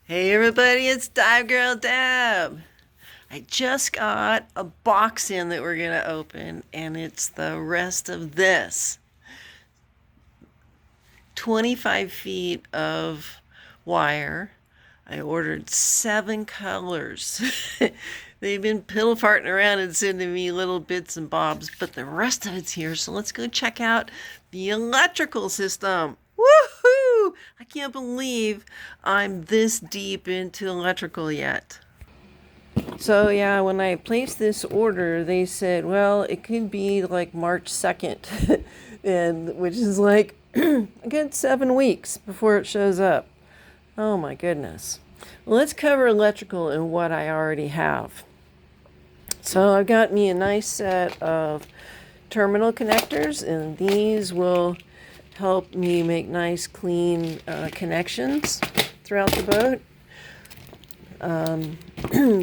Hey everybody, it's Dive Girl Deb. I just got a box in that we're gonna open, and it's the rest of this 25 feet of wire. I ordered 7 colors. They've been piddle farting around and sending me little bits and bobs, but the rest of it's here. So let's go check out the electrical system. Woohoo! I can't believe I'm this deep into electrical yet. So yeah, when I placed this order, they said, well, it could be like March 2nd, and which is like a good 7 weeks before it shows up. Oh my goodness. Well, let's cover electrical and what I already have. So I've got me a nice set of terminal connectors, and these will help me make nice clean connections throughout the boat.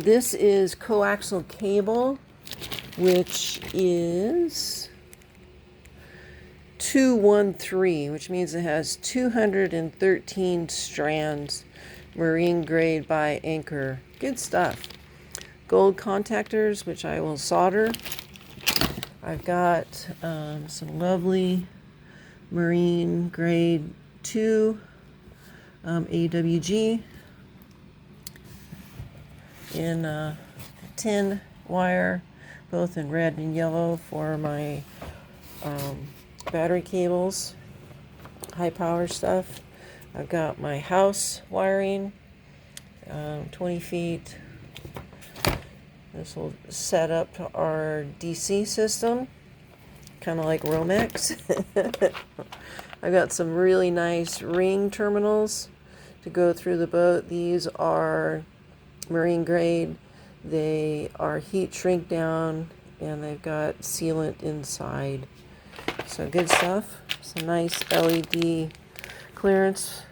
This is coaxial cable, which is 213, which means it has 213 strands, marine grade by Anchor. Good stuff. Gold contactors, which I will solder. I've got some lovely marine grade 2 AWG in tin wire, both in red and yellow for my battery cables, high power stuff. I've got my house wiring, 20 feet. This will set up our DC system, kind of like Romex. I've got some really nice ring terminals to go through the boat. These are marine grade. They are heat shrink down, and they've got sealant inside. So good stuff. Some nice LED clearance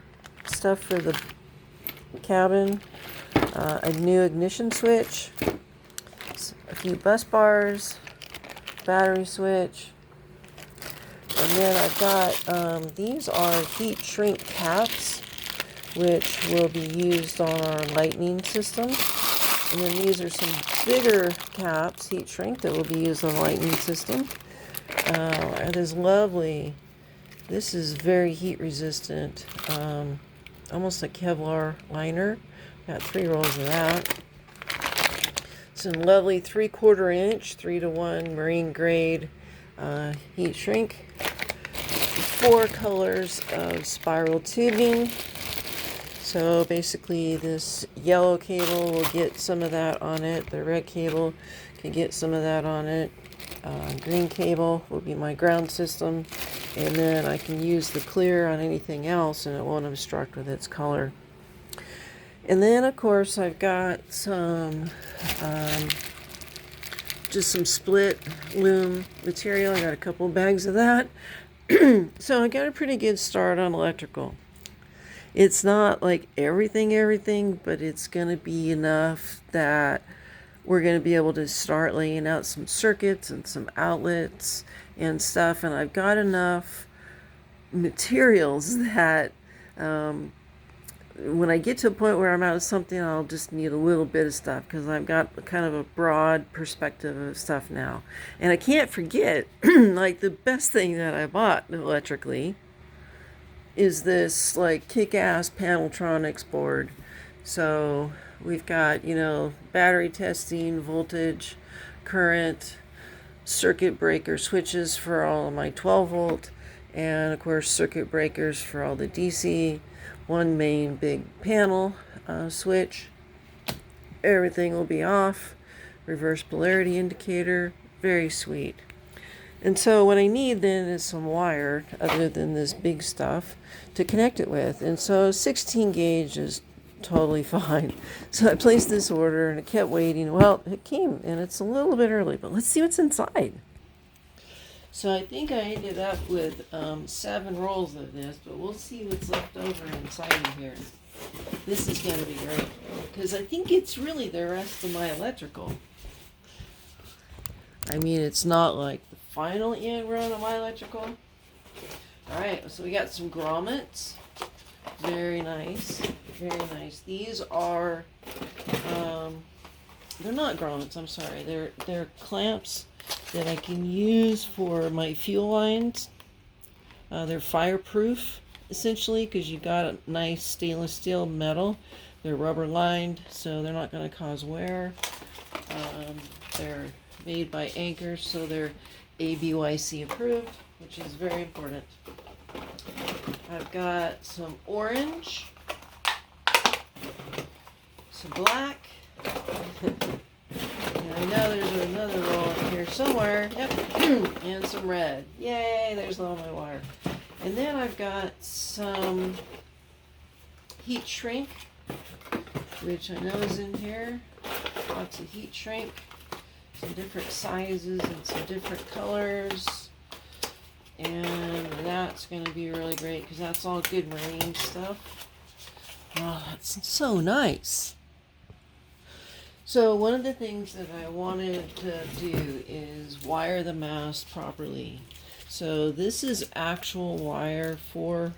stuff for the cabin. A new ignition switch. A few bus bars. Battery switch. And then I've got, these are heat shrink caps, which will be used on our lightning system. And then these are some bigger caps, heat shrink, that will be used on the lightning system. It is lovely. This is very heat resistant, almost like Kevlar liner. Got 3 rolls of that. Some lovely 3/4 inch, 3:1 marine grade heat shrink. 4 colors of spiral tubing. So basically this yellow cable will get some of that on it. The red cable can get some of that on it. Green cable will be my ground system. And then I can use the clear on anything else and it won't obstruct with its color. And then of course I've got some just some split loom material. I got a couple bags of that. So I got a pretty good start on electrical. It's not like everything, but it's going to be enough that we're going to be able to start laying out some circuits and some outlets and stuff. And I've got enough materials that when I get to a point where I'm out of something, I'll just need a little bit of stuff because I've got kind of a broad perspective of stuff now. And I can't forget, like the best thing that I bought electrically is this like kick-ass Paneltronics board. So we've got, battery testing, voltage, current, circuit breaker switches for all of my 12 volt, and of course circuit breakers for all the DC, one main big panel switch. Everything will be off, reverse polarity indicator, very sweet. And so what I need then is some wire other than this big stuff to connect it with. And so 16 gauge is totally fine. So I placed this order and I kept waiting. Well, it came and it's a little bit early, but let's see what's inside. So I think I ended up with 7 rolls of this, but we'll see what's left over inside of here. This is going to be great because I think it's really the rest of my electrical. I mean, it's not like the final end run of my electrical. Alright, so we got some grommets. Very nice. Very nice. These are, they're not grommets, I'm sorry. They're clamps that I can use for my fuel lines. They're fireproof, essentially, because you got a nice stainless steel metal. They're rubber lined, so they're not going to cause wear. They're made by Anchor, so they're ABYC approved, which is very important. I've got some orange, some black, and I know there's another roll in here somewhere. Yep, and some red. Yay, there's all my wire. And then I've got some heat shrink, which I know is in here. Lots of heat shrink, some different sizes and some different colors. And that's going to be really great because that's all good marine stuff. Oh, that's so nice. So one of the things that I wanted to do is wire the mast properly. So this is actual wire for,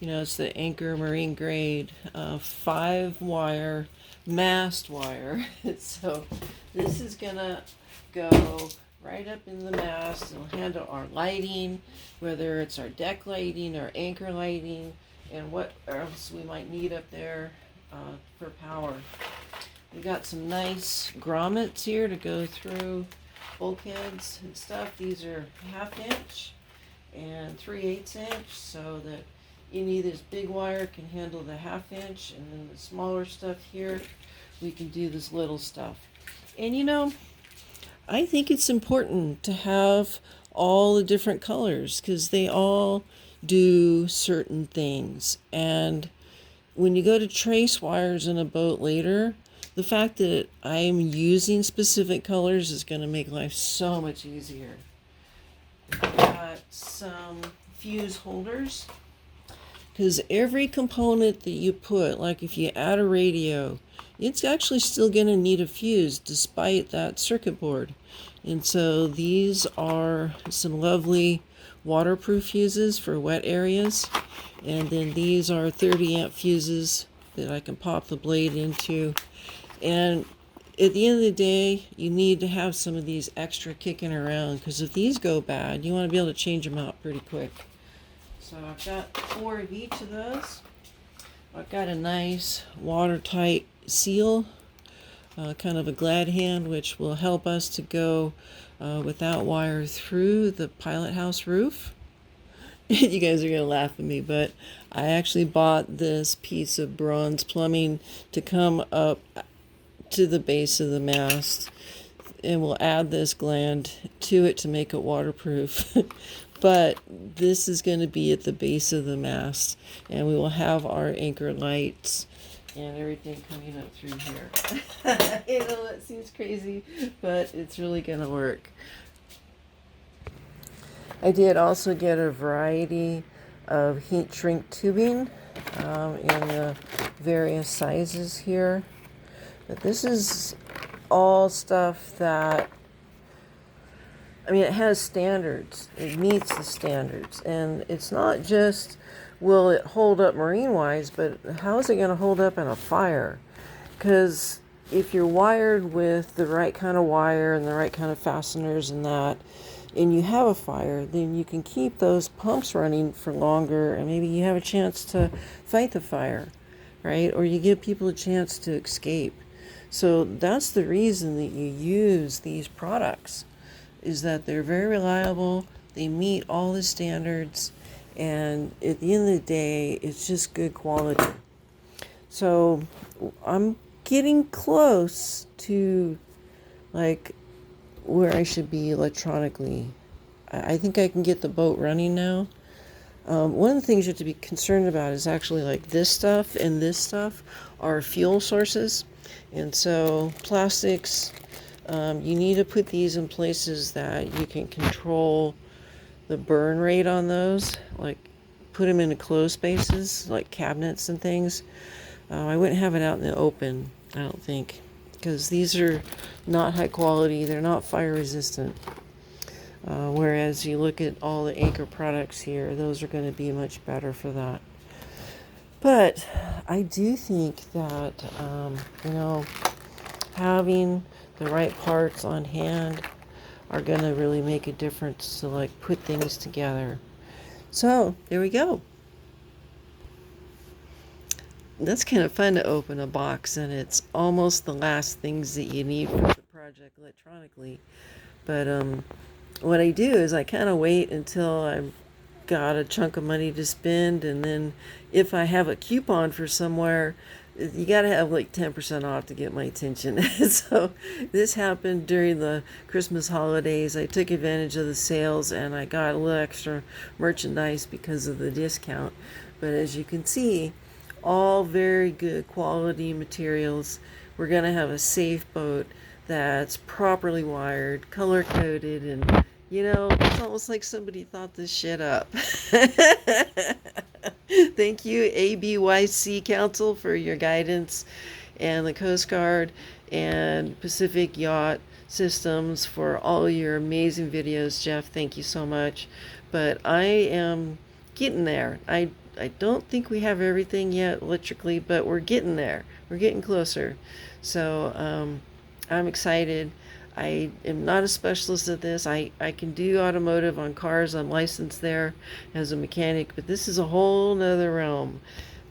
it's the Anchor marine grade 5-wire mast wire. So this is going to go right up in the mast. It'll handle our lighting, whether it's our deck lighting or anchor lighting, and what else we might need up there for power. We got some nice grommets here to go through bulkheads and stuff. These are 1/2 inch and 3/8 inch, so that any of this big wire can handle the 1/2 inch, and then the smaller stuff here, we can do this little stuff. And I think it's important to have all the different colors because they all do certain things. And when you go to trace wires in a boat later, the fact that I'm using specific colors is going to make life so much easier. I've got some fuse holders because every component that you put, like if you add a radio, it's actually still going to need a fuse despite that circuit board. And so these are some lovely waterproof fuses for wet areas. And then these are 30 amp fuses that I can pop the blade into. And at the end of the day, you need to have some of these extra kicking around because if these go bad, you want to be able to change them out pretty quick. So I've got 4 of each of those. I've got a nice watertight seal, kind of a glad hand, which will help us to go without wire through the pilot house roof. You guys are going to laugh at me, but I actually bought this piece of bronze plumbing to come up to the base of the mast, and we'll add this gland to it to make it waterproof. But this is going to be at the base of the mast, and we will have our anchor lights and everything coming up through here. That seems crazy, but it's really going to work. I did also get a variety of heat shrink tubing in the various sizes here. But this is all stuff that, it has standards. It meets the standards. And it's not just, will it hold up marine-wise, but how is it going to hold up in a fire? Because if you're wired with the right kind of wire and the right kind of fasteners and that, and you have a fire, then you can keep those pumps running for longer, and maybe you have a chance to fight the fire, right? Or you give people a chance to escape. So that's the reason that you use these products, is that they're very reliable, they meet all the standards, and at the end of the day, it's just good quality. So I'm getting close to where I should be electronically. I think I can get the boat running now. One of the things you have to be concerned about is actually this stuff and this stuff are fuel sources. And so plastics, you need to put these in places that you can control the burn rate on those, put them into closed spaces like cabinets and things. I wouldn't have it out in the open, I don't think, because these are not high quality, they're not fire resistant. Whereas you look at all the Anchor products here, those are going to be much better for that. But I do think that, having the right parts on hand are going to really make a difference to like put things together. So there we go. That's kind of fun to open a box, and it's almost the last things that you need for the project electronically. But what I do is I kind of wait until I've got a chunk of money to spend, and then if I have a coupon for somewhere, you got to have like 10% off to get my attention. So this happened during the Christmas holidays. I took advantage of the sales and I got a little extra merchandise because of the discount. But as you can see, all very good quality materials. We're going to have a safe boat that's properly wired, color coded, and it's almost like somebody thought this shit up. Thank you, ABYC Council, for your guidance, and the Coast Guard and Pacific Yacht Systems for all your amazing videos. Jeff, thank you so much. But I am getting there. I don't think we have everything yet electrically, but we're getting there. We're getting closer. So I'm excited. I am not a specialist at this. I can do automotive on cars. I'm licensed there as a mechanic, but this is a whole nother realm.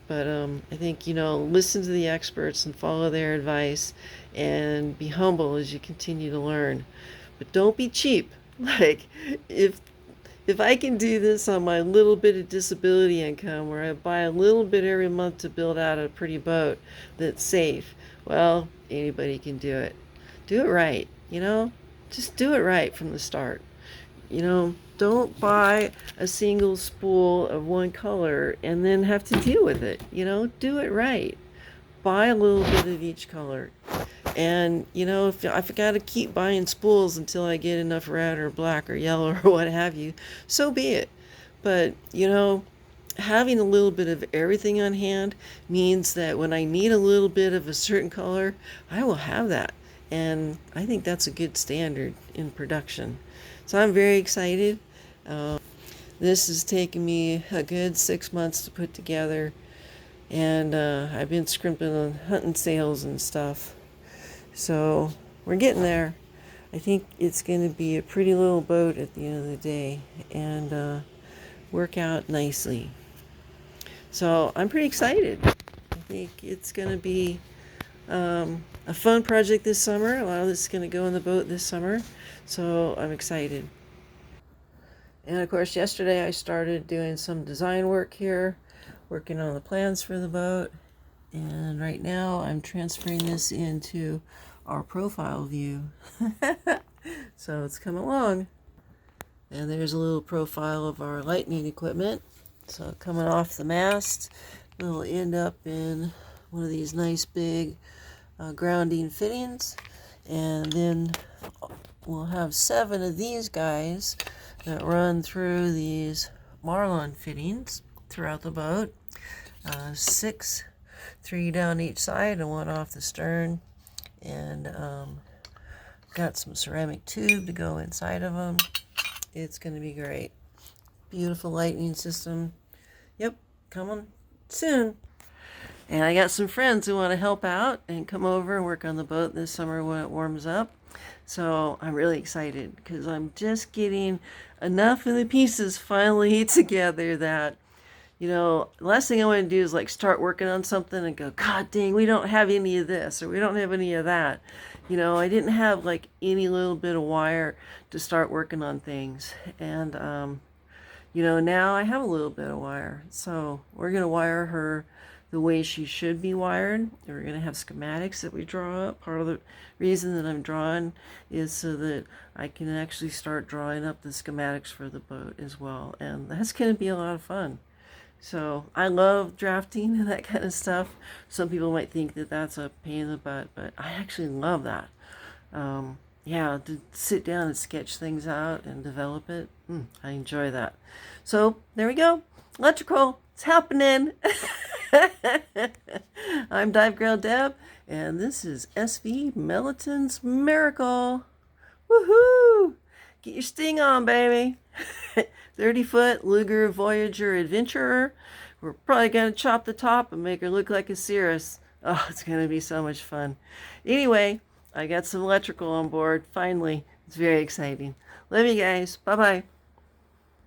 But I think, listen to the experts and follow their advice and be humble as you continue to learn. But don't be cheap. Like, if I can do this on my little bit of disability income, where I buy a little bit every month to build out a pretty boat that's safe, well, anybody can do it. Do it right, just do it right from the start. Don't buy a single spool of one color and then have to deal with it. Do it right. Buy a little bit of each color. And, if I've got to keep buying spools until I get enough red or black or yellow or what have you, so be it. But, having a little bit of everything on hand means that when I need a little bit of a certain color, I will have that. And I think that's a good standard in production. So I'm very excited. This has taken me a good 6 months to put together. And I've been scrimping on hunting sales and stuff. So we're getting there. I think it's going to be a pretty little boat at the end of the day and work out nicely. So I'm pretty excited. I think it's going to be a fun project this summer. A lot of this is going to go in the boat this summer. So I'm excited. And of course, yesterday I started doing some design work here, working on the plans for the boat. And right now I'm transferring this into our profile view. So it's come along. And there's a little profile of our lightning equipment. So coming off the mast, it'll end up in one of these nice big grounding fittings. And then we'll have 7 of these guys that run through these Marlin fittings throughout the boat. 6, 3 down each side and 1 off the stern. And got some ceramic tube to go inside of them. It's going to be great. Beautiful lightning system. Yep, coming soon. And I got some friends who want to help out and come over and work on the boat this summer when it warms up. So I'm really excited because I'm just getting enough of the pieces finally together that, the last thing I want to do is like start working on something and go, God dang, we don't have any of this or we don't have any of that. I didn't have like any little bit of wire to start working on things. And, now I have a little bit of wire. So we're going to wire her the way she should be wired. And we're going to have schematics that we draw up. Part of the reason that I'm drawing is so that I can actually start drawing up the schematics for the boat as well. And that's going to be a lot of fun. So I love drafting and that kind of stuff. Some people might think that that's a pain in the butt, but I actually love that. To sit down and sketch things out and develop it. I enjoy that. So there we go. Electrical, it's happening. I'm Dive Girl Deb, and this is SV Melton's Miracle. Woohoo! Get your sting on, baby. 30-foot Luger Voyager Adventurer We're probably going to chop the top and make her look like a cirrus. Oh, it's going to be so much fun. Anyway, I got some electrical on board. Finally, it's very exciting. Love you guys. Bye-bye.